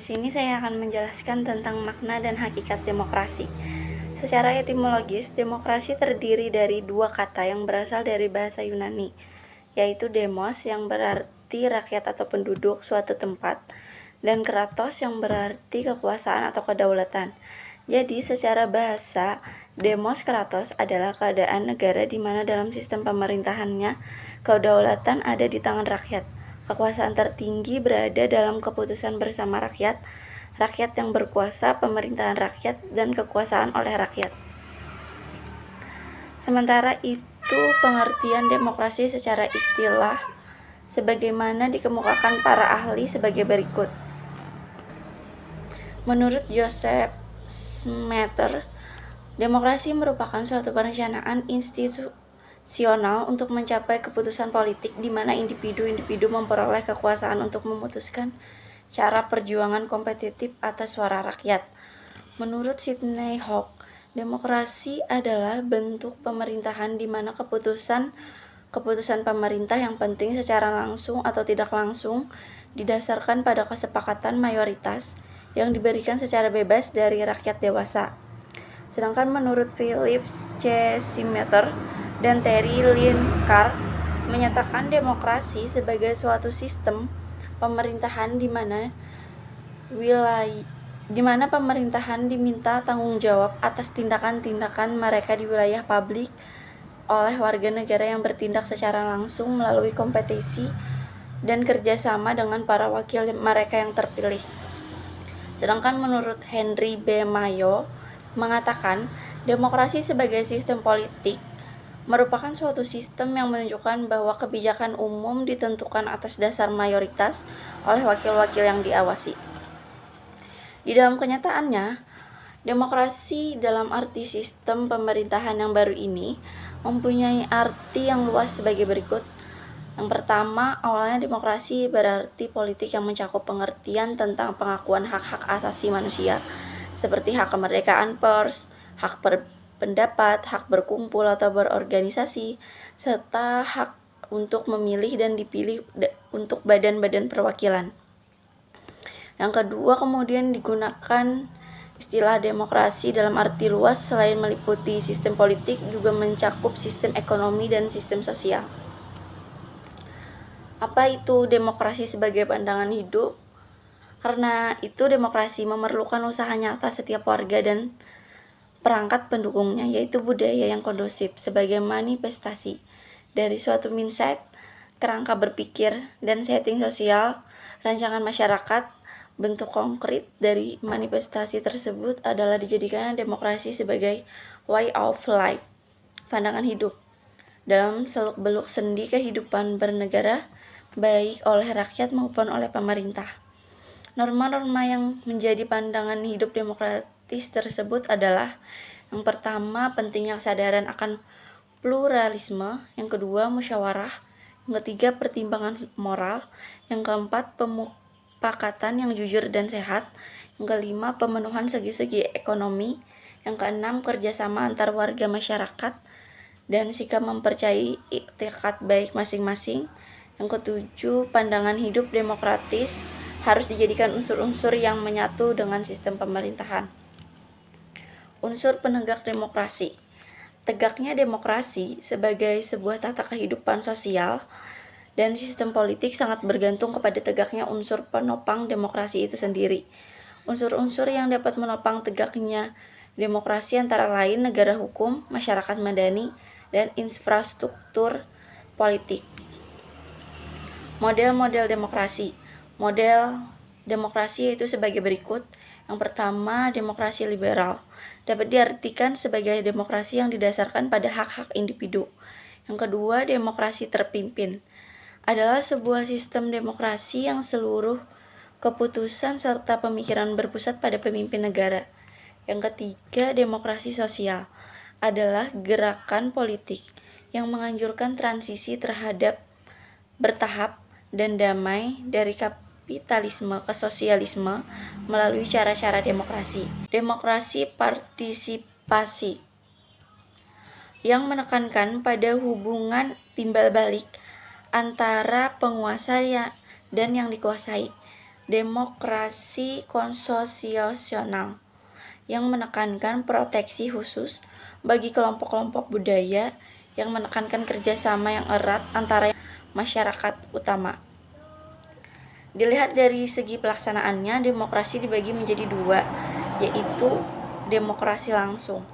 sini saya akan menjelaskan tentang makna dan hakikat demokrasi. Secara etimologis, demokrasi terdiri dari dua kata yang berasal dari bahasa Yunani, yaitu demos yang berarti rakyat atau penduduk suatu tempat, dan kratos yang berarti kekuasaan atau kedaulatan. Jadi, secara bahasa, demos kratos adalah keadaan negara di mana dalam sistem pemerintahannya, kedaulatan ada di tangan rakyat. Kekuasaan tertinggi berada dalam keputusan bersama rakyat, rakyat yang berkuasa, pemerintahan rakyat, dan kekuasaan oleh rakyat. Sementara itu, pengertian demokrasi secara istilah sebagaimana dikemukakan para ahli sebagai berikut. Menurut Joseph Smeater, demokrasi merupakan suatu perencanaan institusional untuk mencapai keputusan politik di mana individu-individu memperoleh kekuasaan untuk memutuskan cara perjuangan kompetitif atas suara rakyat. Menurut Sidney Hawk, demokrasi adalah bentuk pemerintahan di mana keputusan pemerintah yang penting secara langsung atau tidak langsung didasarkan pada kesepakatan mayoritas yang diberikan secara bebas dari rakyat dewasa. Sedangkan menurut Philip C. Smeater dan Terry Lynn Carr menyatakan demokrasi sebagai suatu sistem pemerintahan di mana pemerintahan diminta tanggung jawab atas tindakan-tindakan mereka di wilayah publik oleh warga negara yang bertindak secara langsung melalui kompetisi dan kerjasama dengan para wakil mereka yang terpilih. Sedangkan menurut Henry B. Mayo mengatakan demokrasi sebagai sistem politik merupakan suatu sistem yang menunjukkan bahwa kebijakan umum ditentukan atas dasar mayoritas oleh wakil-wakil yang diawasi. Di dalam kenyataannya, demokrasi dalam arti sistem pemerintahan yang baru ini mempunyai arti yang luas sebagai berikut. Yang pertama, awalnya demokrasi berarti politik yang mencakup pengertian tentang pengakuan hak-hak asasi manusia, seperti hak kemerdekaan pers, hak berpendapat, hak berkumpul atau berorganisasi, serta hak untuk memilih dan dipilih untuk badan-badan perwakilan. Yang kedua, kemudian digunakan istilah demokrasi dalam arti luas selain meliputi sistem politik juga mencakup sistem ekonomi dan sistem sosial. Apa itu demokrasi sebagai pandangan hidup? Karena itu demokrasi memerlukan usaha nyata setiap warga dan perangkat pendukungnya, yaitu budaya yang kondusif sebagai manifestasi dari suatu mindset, kerangka berpikir, dan setting sosial, rancangan masyarakat. Bentuk konkret dari manifestasi tersebut adalah dijadikan demokrasi sebagai way of life, pandangan hidup, dalam seluk-beluk sendi kehidupan bernegara, baik oleh rakyat maupun oleh pemerintah. Norma-norma yang menjadi pandangan hidup demokratis tersebut adalah: yang pertama, pentingnya kesadaran akan pluralisme; yang kedua, musyawarah; yang ketiga, pertimbangan moral; yang keempat, pemufakatan yang jujur dan sehat; yang kelima, pemenuhan segi-segi ekonomi; yang keenam, kerjasama antar warga masyarakat dan sikap mempercayai itikad baik masing-masing; yang ketujuh, pandangan hidup demokratis harus dijadikan unsur-unsur yang menyatu dengan sistem pemerintahan. Unsur penegak demokrasi. Tegaknya demokrasi sebagai sebuah tata kehidupan sosial dan sistem politik sangat bergantung kepada tegaknya unsur penopang demokrasi itu sendiri. Unsur-unsur yang dapat menopang tegaknya demokrasi antara lain negara hukum, masyarakat madani, dan infrastruktur politik. Model-model demokrasi. Model demokrasi yaitu sebagai berikut. Yang pertama, demokrasi liberal. Dapat diartikan sebagai demokrasi yang didasarkan pada hak-hak individu. Yang kedua, demokrasi terpimpin. Adalah sebuah sistem demokrasi yang seluruh keputusan serta pemikiran berpusat pada pemimpin negara. Yang ketiga, demokrasi sosial. Adalah gerakan politik yang menganjurkan transisi terhadap bertahap dan damai dari kapitalisme ke sosialisme melalui cara-cara demokrasi. Demokrasi partisipasi yang menekankan pada hubungan timbal balik antara penguasa dan yang dikuasai. demokrasi konstitusional yang menekankan proteksi khusus bagi kelompok-kelompok budaya, yang menekankan kerjasama yang erat antara masyarakat utama. Dilihat dari segi pelaksanaannya, demokrasi dibagi menjadi dua, yaitu demokrasi langsung.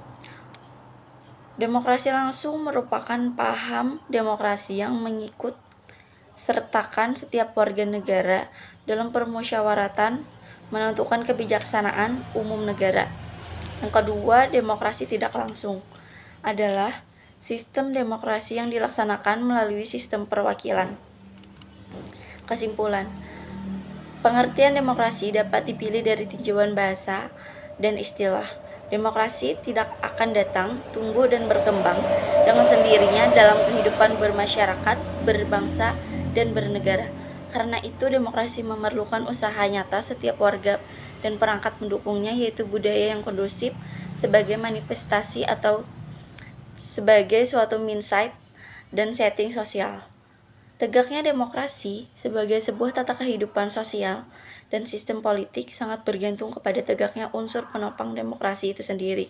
Demokrasi langsung merupakan paham demokrasi yang mengikut sertakan setiap warga negara dalam permusyawaratan menentukan kebijaksanaan umum negara. Yang kedua, demokrasi tidak langsung adalah sistem demokrasi yang dilaksanakan melalui sistem perwakilan. Kesimpulan, pengertian demokrasi dapat dipilih dari tinjauan bahasa dan istilah. Demokrasi tidak akan datang, tumbuh, dan berkembang dengan sendirinya dalam kehidupan bermasyarakat, berbangsa, dan bernegara. Karena itu, demokrasi memerlukan usaha nyata setiap warga dan perangkat pendukungnya, yaitu budaya yang kondusif sebagai manifestasi atau sebagai suatu mindset dan setting sosial. Tegaknya demokrasi sebagai sebuah tata kehidupan sosial dan sistem politik sangat bergantung kepada tegaknya unsur penopang demokrasi itu sendiri.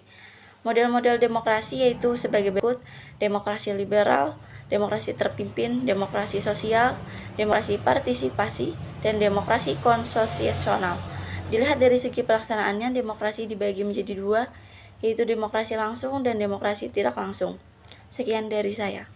Model-model demokrasi yaitu sebagai berikut: demokrasi liberal, demokrasi terpimpin, demokrasi sosial, demokrasi partisipasi, dan demokrasi konstitusional. Dilihat dari segi pelaksanaannya, demokrasi dibagi menjadi dua, yaitu demokrasi langsung dan demokrasi tidak langsung. Sekian dari saya.